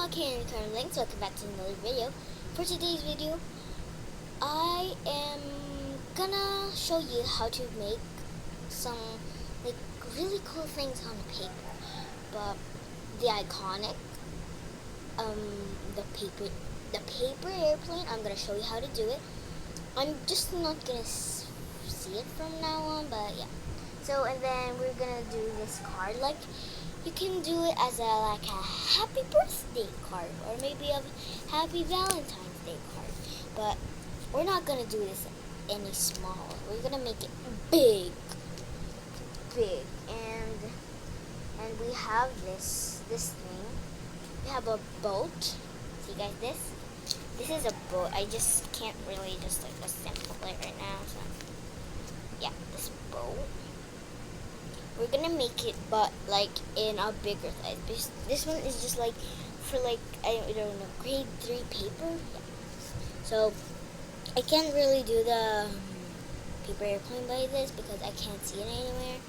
Okay, and current links. Welcome back to another video. For today's video, I am gonna show you how to make some like really cool things on paper. But the iconic, the paper airplane. I'm gonna show you how to do it. I'm just not gonna see it from now on, but yeah. So and then we're gonna do this card like. You can do it as a happy birthday card or maybe a happy Valentine's Day card. But we're not gonna do this any smaller. We're gonna make it big, and we have this thing. We have a boat. See guys, this is a boat. I just can't really just like assemble it right now. So yeah, this boat. We're gonna make it, but like in a bigger size. This one is just like for like I don't know, grade 3 paper. Yeah. So I can't really do the paper airplane by this because I can't see it anywhere.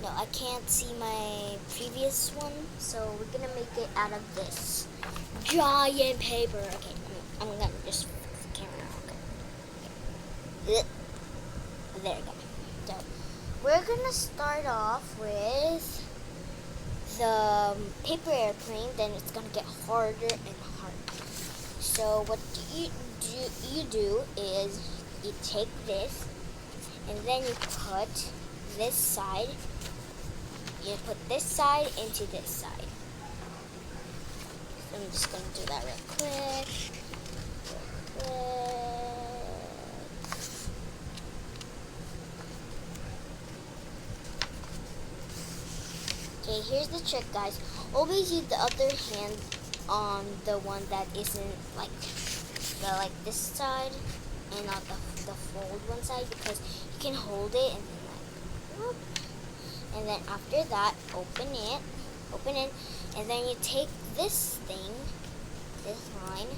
No, I can't see my previous one. So we're gonna make it out of this giant paper. Okay, I'm gonna just fix the camera. Okay. There we go. So we're gonna start off with the paper airplane, then it's gonna get harder and harder. So what you do is you take this and then you put this side, into this side. So I'm just gonna do that real quick. Okay, here's the trick, guys. Always use the other hand on the one that isn't like this side and not the fold one side, because you can hold it and then like whoop. And then after that, open it, and then you take this thing, this line,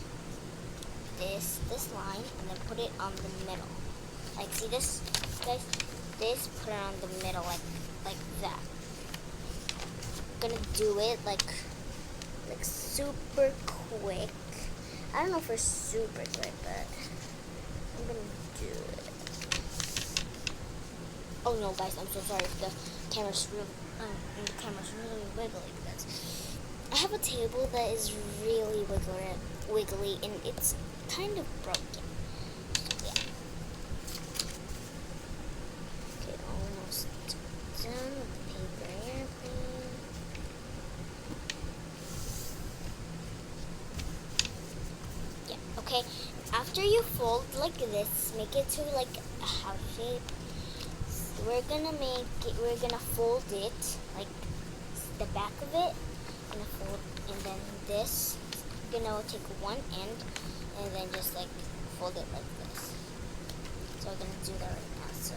and then put it on the middle. Like, see this, guys? This, put it on the middle, like that. Gonna do it like super quick. I don't know if we're super quick, but I'm gonna do it. Oh no, guys, I'm so sorry if the camera's really wiggly, because I have a table that is really wiggly and it's kind of broken. Yeah. Okay, almost done with the paper airplane. Okay, after you fold like this, make it to like a house shape. We're gonna fold it like the back of it, and then this. We're gonna take one end and then just like fold it like this. So we're gonna do that right now. So.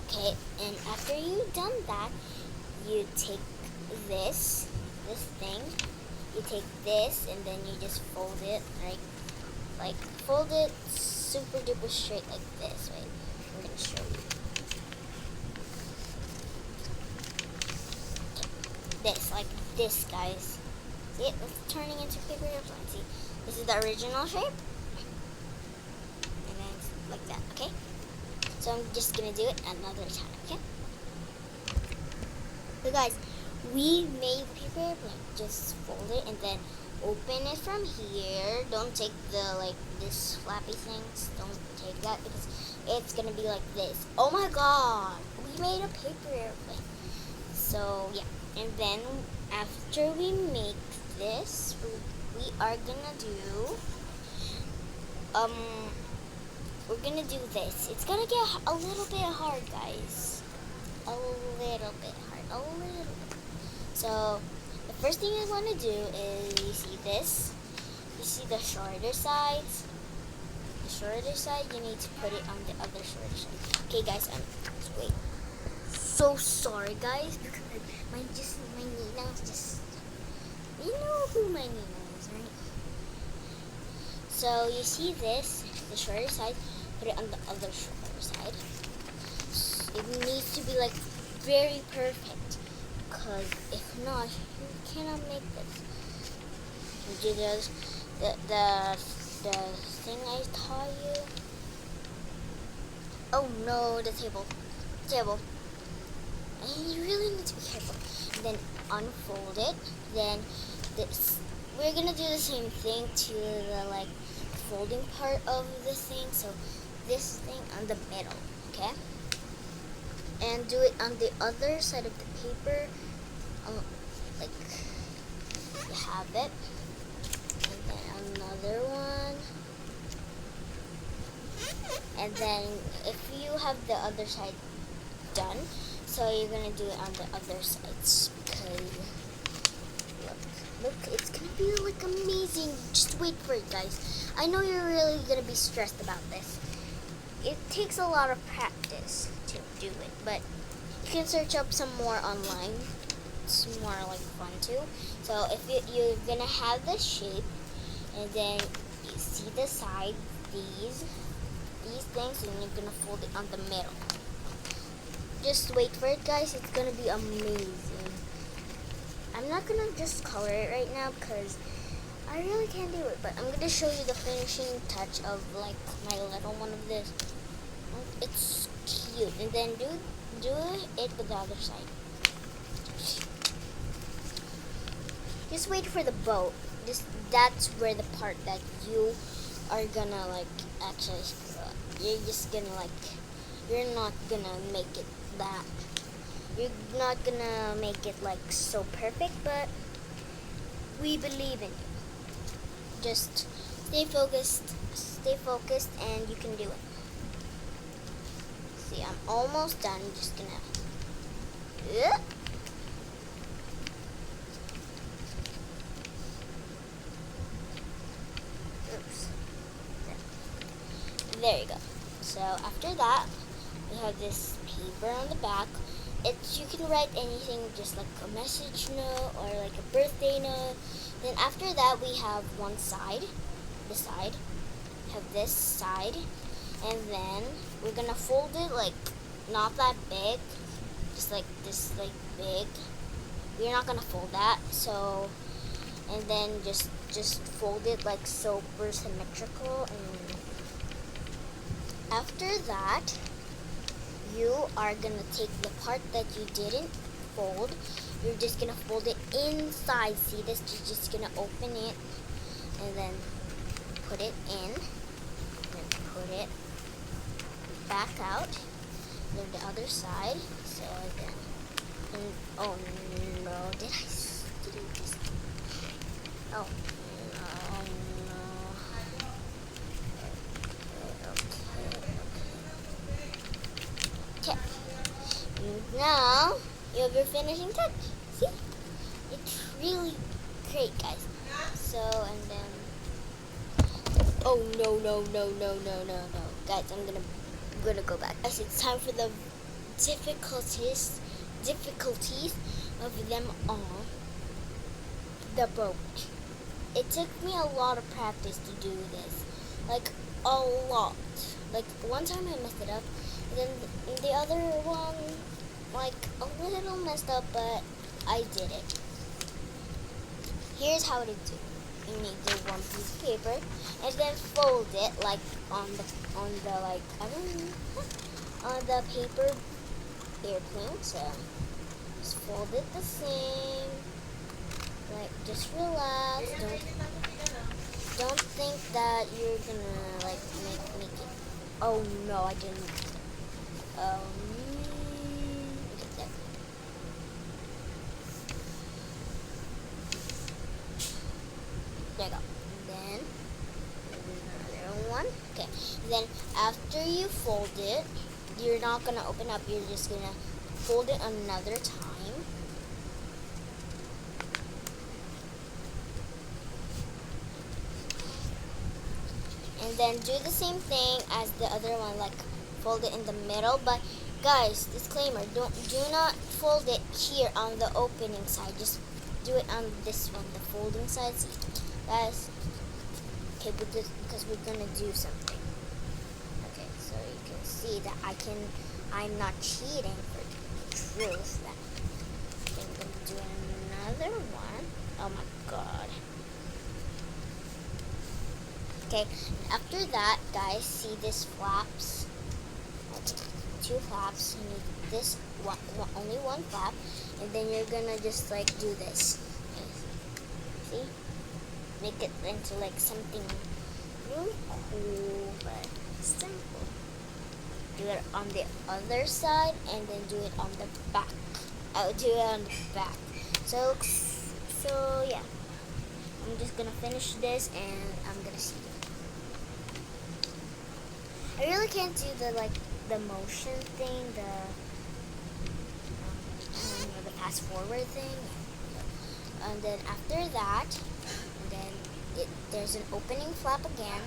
Okay, and after you've done that, you take this thing, you take this, and then you just fold it, like fold it super duper straight like this. Wait, I'm gonna show you. Okay. This, like this, guys. See it? It's turning into paper airplane. See, this is the original shape, and then it's like that. Okay. So I'm just gonna do it another time, okay? So guys, we made the paper airplane. Just fold it and then open it from here. Don't take the this flappy things. Don't take that because it's gonna be like this. Oh my god! We made a paper airplane. So yeah, and then after we make this, we are gonna do we're gonna do this. It's gonna get a little bit hard, guys. A little bit hard. So, the first thing you want to do is, you see this? You see the shorter sides? The shorter side, you need to put it on the other shorter side. Okay, guys, wait. So sorry, guys, because my Nina is just, you know who my Nina is, right? So, you see this? The shorter side, put it on the other side. It needs to be like very perfect, because if not, you cannot make this. Do the thing I taught you. Oh no, the table. And you really need to be careful. And then unfold it. Then this. We're gonna do the same thing to the like folding part of the thing. So this thing on the middle, okay? And do it on the other side of the paper. Like you have it. And then another one. And then if you have the other side done, so you're gonna do it on the other sides, because look, it's gonna be like amazing. Just wait for it, guys. I know you're really gonna be stressed about this. It takes a lot of practice to do it, but you can search up some more online. It's more like fun too. So if you're gonna have the shape, and then you see the side, these things, and you're gonna fold it on the middle. Just wait for it, guys. It's gonna be amazing. I'm not gonna just color it right now because I really can't do it, but I'm gonna show you the finishing touch of like my little one of this. It's cute. And then do it with the other side. Just wait for the boat. That's where the part that you are gonna like actually screw up. You're just gonna like, you're not gonna make it that. You're not gonna make it like so perfect, but we believe in you. Just stay focused, and you can do it. See, I'm almost done. I'm just gonna. Oops. There you go. So after that, we have this paper on the back. You can write anything, just like a message note or like a birthday note. Then after that, we have one side, this side. We have this side, and then we're gonna fold it like not that big, just like this, like big. We're not gonna fold that. So, and then just fold it like super symmetrical. And after that, you are gonna take the part that you didn't fold. You're just gonna fold it inside. See this? You're just gonna open it and then put it in, and then put it back out. Then the other side. So then, oh no, did I just? Oh no. Okay. Now you have your finishing touch. See? It's really great, guys. So, and then, oh no. Guys, I'm gonna go back. Guys, it's time for the difficulties of them all. The boat. It took me a lot of practice to do this. Like, a lot. Like, one time I messed it up. Then the other one, like, a little messed up, but I did it. Here's how to do it. You need the one piece of paper, and then fold it like on the like, I don't know, on the paper airplane. So just fold it the same. Like, just relax. Don't think that you're gonna like make it. Oh no, I didn't. Okay, there. There you go. Then another one. Okay. Then after you fold it, you're not gonna open up. You're just gonna fold it another time. And then do the same thing as the other one, like fold it in the middle. But guys, disclaimer, do not fold it here on the opening side. Just do it on this one, the folding side. See, guys, okay, because we're gonna do something. Okay, can see that I'm not cheating for truth. I'm gonna do another one. Oh my god. Okay, after that, guys, see this flaps? Okay, 2 flaps. You need this only 1 flap, and then you're gonna just like do this. See? Make it into like something really cool, but simple. Do it on the other side, and then do it on the back. I'll do it on the back. So yeah. I'm just gonna finish this, and I'm gonna see you. I really can't do the motion thing, the fast forward thing. And then after that, there's an opening flap again.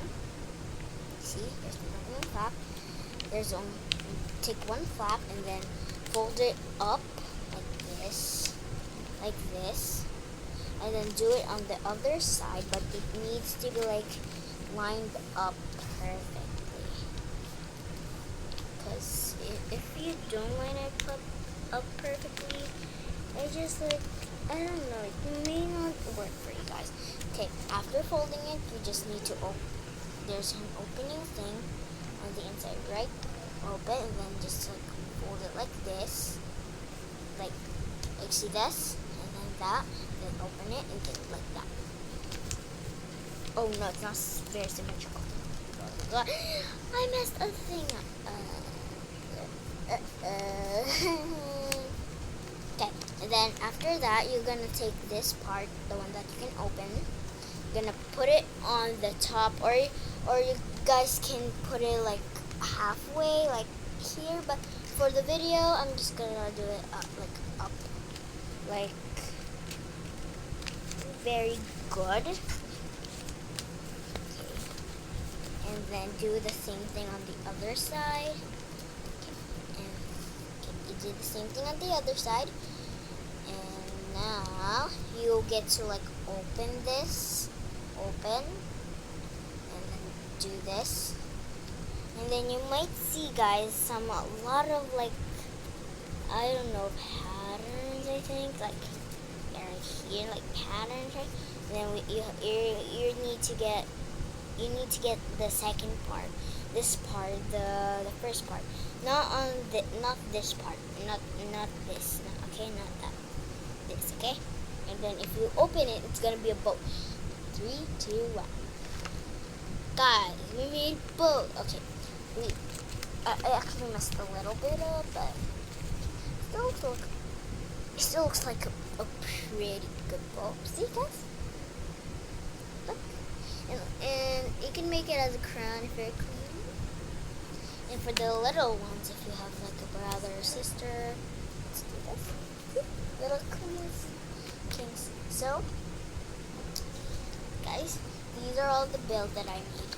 See, there's an opening flap. Take 1 flap and then fold it up like this, and then do it on the other side, but it needs to be like lined up perfectly. Because if you don't line it up perfectly, it just like, I don't know, it may not work for you guys. Okay, after folding it, you just need to there's an opening thing on the inside, right? Open, and then just like fold it like this, like see this, and then that, then open it and get it like that. Oh no, it's not very symmetrical. Oh my god, I messed a thing up. Okay, and then after that, you're gonna take this part, the one that you can open. You're gonna put it on the top, or you guys can put it like halfway, like here. But for the video, I'm just gonna do it up, like very good. Okay. And then do the same thing on the other side. You do the same thing on the other side, and now you get to like open this, and then do this, and then you might see, guys, a lot of like, I don't know, patterns. I think like right here, like patterns, right? And then you need to get the second part. This part, the first part, not this part, not this, okay, not that, this, okay. And then if you open it, it's gonna be a boat. 3, 2, 1. Guys, we made boat. Okay, I actually messed a little bit up, but it still looks like a pretty good boat. See, guys? Look, and you can make it as a crown if you're clean. And for the little ones, if you have like a brother or sister, let's do this. Little kings. So, guys, these are all the builds that I made.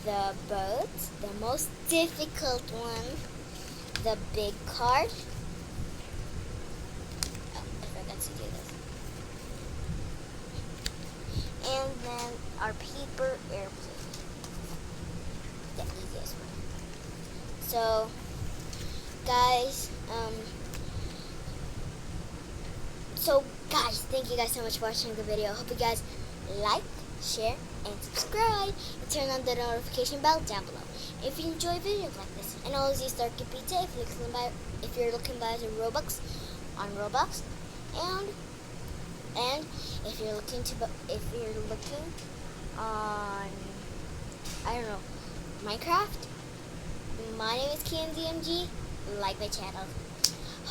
The boat, the most difficult one, the big card. Oh, I forgot to do this. And then our paper airplane, the easiest one. So, guys, thank you guys so much for watching the video. Hope you guys like, share, and subscribe, and turn on the notification bell down below. If you enjoy videos like this, and always use Darky Pizza if you're looking by the Robux on Roblox, and if you're looking on, I don't know, Minecraft. My name is KNDMG. Like my channel.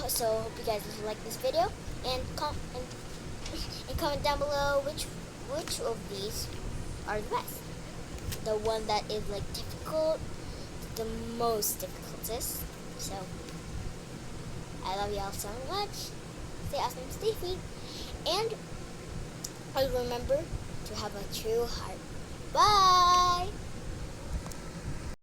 So hope you guys like this video, and comment down below which of these are the best. The one that is like difficult, the most difficultest. So I love y'all so much. Stay awesome, stay free, and always remember to have a true heart. Bye.